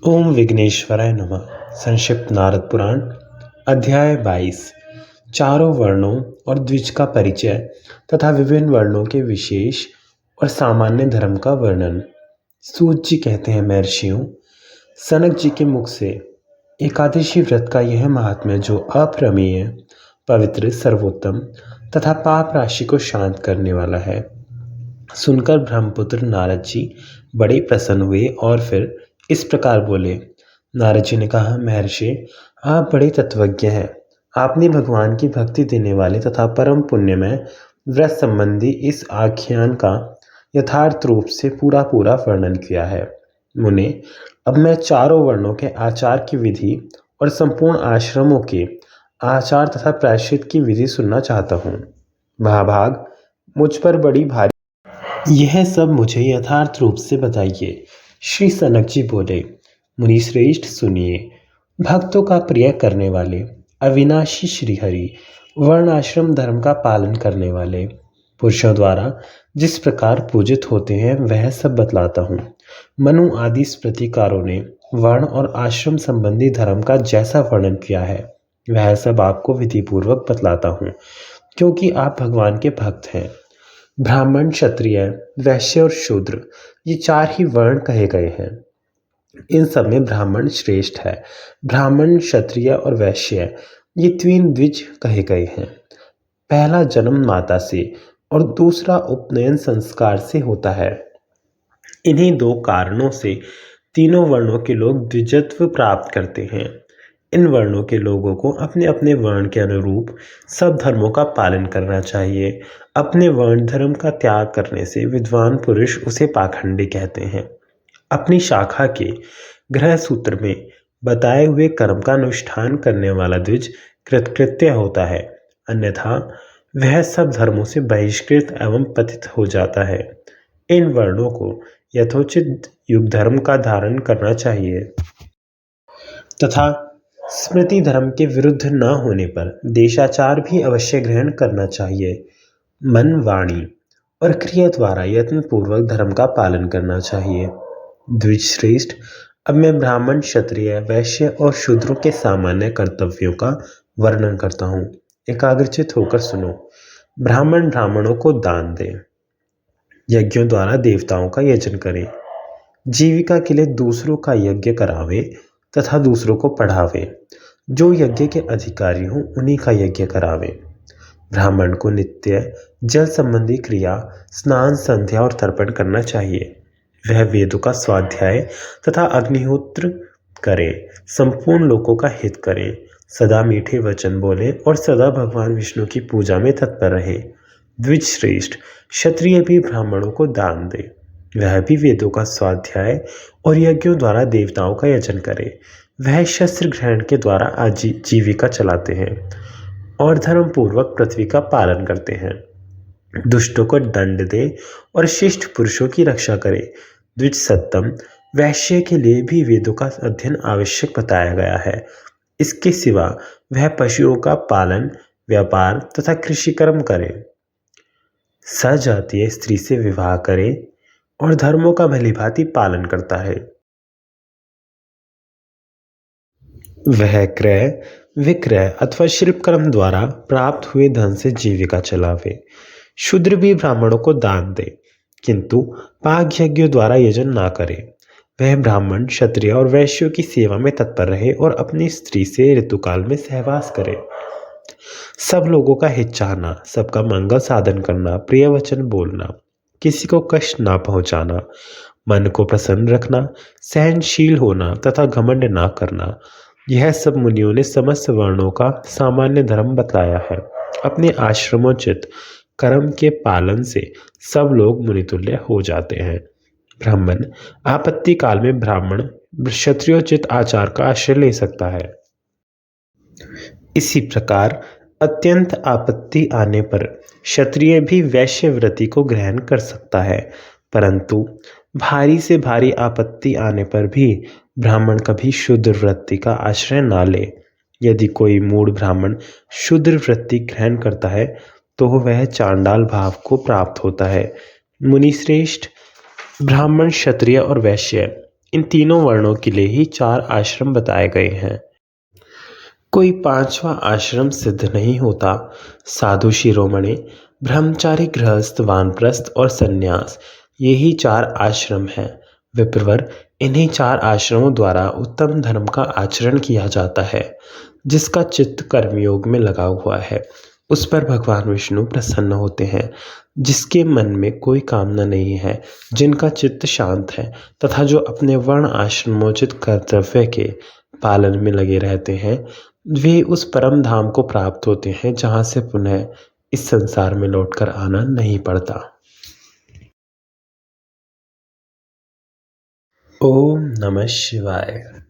ओम विघ्नेश्वराय नमः। संक्षिप्त नारद पुराण अध्याय 22। चारों वर्णों और द्विज का परिचय तथा विभिन्न वर्णों के विशेष और सामान्य धर्म का वर्णन। सूत जी कहते हैं, महर्षियों, सनक जी के मुख से एकादशी व्रत का यह महात्म्य जो अप्रमेय, पवित्र, सर्वोत्तम तथा पाप राशि को शांत करने वाला है, सुनकर ब्रह्मपुत्र नारद जी बड़े प्रसन्न हुए और फिर इस प्रकार बोले। नारद जी ने कहा, महर्षि, आप बड़े तत्वज्ञ हैं। आपने भगवान की भक्ति देने वाले तथा परम पुण्यमय व्रत संबंधी इस आख्यान का यथार्थ रूप से पूरा वर्णन किया है। मुने, अब मैं चारों वर्णों के आचार की विधि और संपूर्ण आश्रमों के आचार तथा प्रायश्चित की विधि सुनना चाहता हूँ। महाभाग, मुझ पर बड़ी भारी यह सब मुझे यथार्थ रूप से बताइए। श्री सनक जी बोले, मुनि श्रेष्ठ, सुनिए। भक्तों का प्रिय करने वाले अविनाशी श्रीहरि वर्णाश्रम धर्म का पालन करने वाले पुरुषों द्वारा जिस प्रकार पूजित होते हैं वह सब बतलाता हूँ। मनु आदि स्मृतिकारों ने वर्ण और आश्रम संबंधी धर्म का जैसा वर्णन किया है वह सब आपको विधिपूर्वक बतलाता हूँ, क्योंकि आप भगवान के भक्त हैं। ब्राह्मण, क्षत्रिय, वैश्य और शूद्र, ये चार ही वर्ण कहे गए हैं। इन सब में ब्राह्मण श्रेष्ठ है। ब्राह्मण, क्षत्रिय और वैश्य, ये तीन द्विज कहे गए हैं। पहला जन्म माता से और दूसरा उपनयन संस्कार से होता है। इन्हीं दो कारणों से तीनों वर्णों के लोग द्विजत्व प्राप्त करते हैं। इन वर्णों के लोगों को अपने अपने वर्ण के अनुरूप सब धर्मों का पालन करना चाहिए। अपने वर्ण धर्म का त्याग करने से विद्वान पुरुष उसे पाखंडी कहते हैं। अपनी शाखा के ग्रह सूत्र में बताए हुए कर्म का अनुष्ठान करने वाला द्विज कृतकृत्य होता है, अन्यथा वह सब धर्मों से बहिष्कृत एवं पतित हो जाता है। इन वर्णों को यथोचित युग धर्म का धारण करना चाहिए तथा स्मृति धर्म के विरुद्ध न होने पर देशाचार भी अवश्य ग्रहण करना चाहिए। मन, वाणी और क्रिया द्वारा यत्न पूर्वक धर्म का पालन करना चाहिए। द्विज श्रेष्ठ, अब मैं ब्राह्मण, क्षत्रिय, वैश्य और शूद्रों के सामान्य कर्तव्यों का वर्णन करता हूँ। एकाग्रचित होकर सुनो। ब्राह्मण ब्राह्मणों को दान दे, यज्ञों द्वारा देवताओं का यजन करे, जीविका के लिए दूसरों का यज्ञ करावे तथा दूसरों को पढ़ावे, जो यज्ञ के अधिकारी हों उन्हीं का यज्ञ करावे। ब्राह्मण को नित्य जल संबंधी क्रिया, स्नान, संध्या और तर्पण करना चाहिए। वह वेदों का स्वाध्याय तथा अग्निहोत्र करे, संपूर्ण लोगों का हित करे, सदा मीठे वचन बोले और सदा भगवान विष्णु की पूजा में तत्पर रहे। द्विज श्रेष्ठ, क्षत्रिय भी ब्राह्मणों को दान दे, वह भी वेदों का स्वाध्याय और यज्ञों द्वारा देवताओं का यजन करे। वह शस्त्र ग्रहण के द्वारा आजीविका चलाते हैं और धर्म पूर्वक पृथ्वी का पालन करते हैं। दुष्टों को दंड दे और शिष्ट पुरुषों की रक्षा करे। द्विज सत्तम, वैश्य के लिए भी वेदों का अध्ययन आवश्यक बताया गया है। इसके सिवा वह पशुओं का पालन, व्यापार तथा कृषि कर्म करे, सजातीय स्त्री से विवाह करे और धर्मों का भलीभांति पालन करता है। वह क्रय, विक्रय अथवा शिल्प कर्म द्वारा प्राप्त हुए धन से जीविका चलावे। शूद्र भी ब्राह्मणों को दान दे, किंतु पाक यज्ञों द्वारा यजन ना करे। वह ब्राह्मण, क्षत्रिय और वैश्यों की सेवा में तत्पर रहे और अपनी स्त्री से ऋतुकाल में सहवास करे। सब लोगों का हित चाहना, सबका मंगल साधन करना, प्रिय वचन बोलना, किसी को कष्ट ना पहुंचाना, मन को प्रसन्न रखना, सहनशील होना तथा घमंड ना करना, यह सब मुनियों ने समस्त वर्णों का सामान्य धर्म बतलाया है। अपने आश्रमोचित कर्म के पालन से सब लोग मुनितुल्य हो जाते हैं। ब्राह्मण आपत्ति काल में ब्राह्मण क्षत्रियोचित आचार का आश्रय ले सकता है। इसी प्रकार अत्यंत आपत्ति आने पर क्षत्रिय भी वैश्य व्रति को ग्रहण कर सकता है, परंतु भारी से भारी आपत्ति आने पर भी ब्राह्मण कभी शूद्र वृत्ति का आश्रय ना ले। यदि कोई मूढ़ ब्राह्मण शूद्र वृत्ति ग्रहण करता है तो वह चांडाल भाव को प्राप्त होता है। मुनि श्रेष्ठ, ब्राह्मण, क्षत्रिय और वैश्य इन तीनों वर्णों के लिए ही 4 आश्रम बताए गए हैं। कोई 5वां आश्रम सिद्ध नहीं होता। साधु शिरोमणि, ब्रह्मचारी, गृहस्थ, वानप्रस्थ और सन्यास, यही 4 आश्रम हैं। विप्रवर, इन्हीं 4 आश्रमों द्वारा उत्तम धर्म का आचरण किया जाता है। जिसका चित्त कर्मयोग में लगा हुआ है उस पर भगवान विष्णु प्रसन्न होते हैं। जिसके मन में कोई कामना नहीं है, जिनका चित्त शांत है तथा जो अपने वर्ण आश्रमोचित कर्तव्य के पालन में लगे रहते हैं, वे उस परम धाम को प्राप्त होते हैं जहाँ से पुनः इस संसार में लौटकर आना नहीं पड़ता। ओम नमः शिवाय।